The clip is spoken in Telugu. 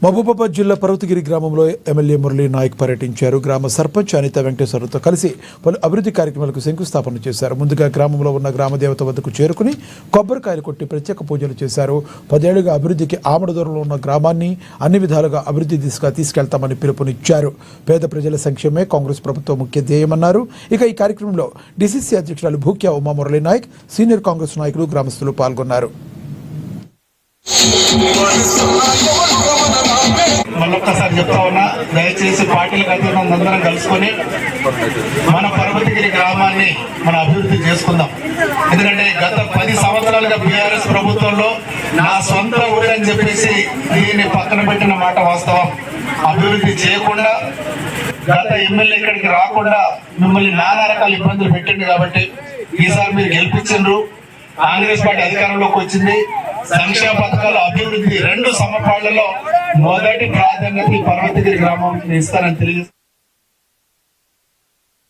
మహబూబాబాద్ జిల్లా పర్వతగిరి గ్రామంలో ఎమ్మెల్యే మురళీ నాయక్ పర్యటించారు. గ్రామ సర్పంచ్ అనిత వెంకటేశ్వరతో కలిసి పలు అభివృద్ధి కార్యక్రమాలకు శంకుస్థాపన చేశారు. ముందుగా గ్రామంలో ఉన్న గ్రామ దేవత వద్దకు చేరుకుని కొబ్బరికాయలు కొట్టి ప్రత్యేక పూజలు చేశారు. 10 ఏళ్లుగా అభివృద్ధికి ఆమడ దూరంలో ఉన్న గ్రామాన్ని అన్ని విధాలుగా అభివృద్ధి దిశగా తీసుకెళ్తామని పిలుపునిచ్చారు. పేద ప్రజల సంక్షేమే కాంగ్రెస్ ప్రభుత్వం ముఖ్య ధ్యేయమన్నారు. ఇక ఈ కార్యక్రమంలో డిసిసి అధ్యక్షురాలు భూక్యా ఉమా మురళీ నాయక్, సీనియర్ కాంగ్రెస్ నాయకులు, గ్రామస్తులు పాల్గొన్నారు. మళ్ళొక్కసారి చెప్తా ఉన్నా, దయచేసి పార్టీలకు అతీతంగా అందరం కలుసుకొని మన పర్వతగిరి గ్రామాన్ని మన అభివృద్ధి చేసుకుందాం. ఎందుకంటే గత 10 సంవత్సరాలుగా బీఆర్ఎస్ ప్రభుత్వంలో నా సొంత ఊరు అని చెప్పేసి దీన్ని పక్కన పెట్టిన మాట వాస్తవం. అభివృద్ధి చేయకుండా గత ఎమ్మెల్యే ఇక్కడికి రాకుండా మిమ్మల్ని నానా రకాల ఇబ్బందులు పెట్టింది. కాబట్టి ఈసారి మీరు గెలిపించారు, కాంగ్రెస్ పార్టీ అధికారంలోకి వచ్చింది. సంక్షేమ పథకాలు, అభివృద్ధి 2 సమపాళ్లలో మొదటి ప్రాధాన్యత ఈ పర్వతగిరి గ్రామం ఇస్తారని తెలియజేస్తారు.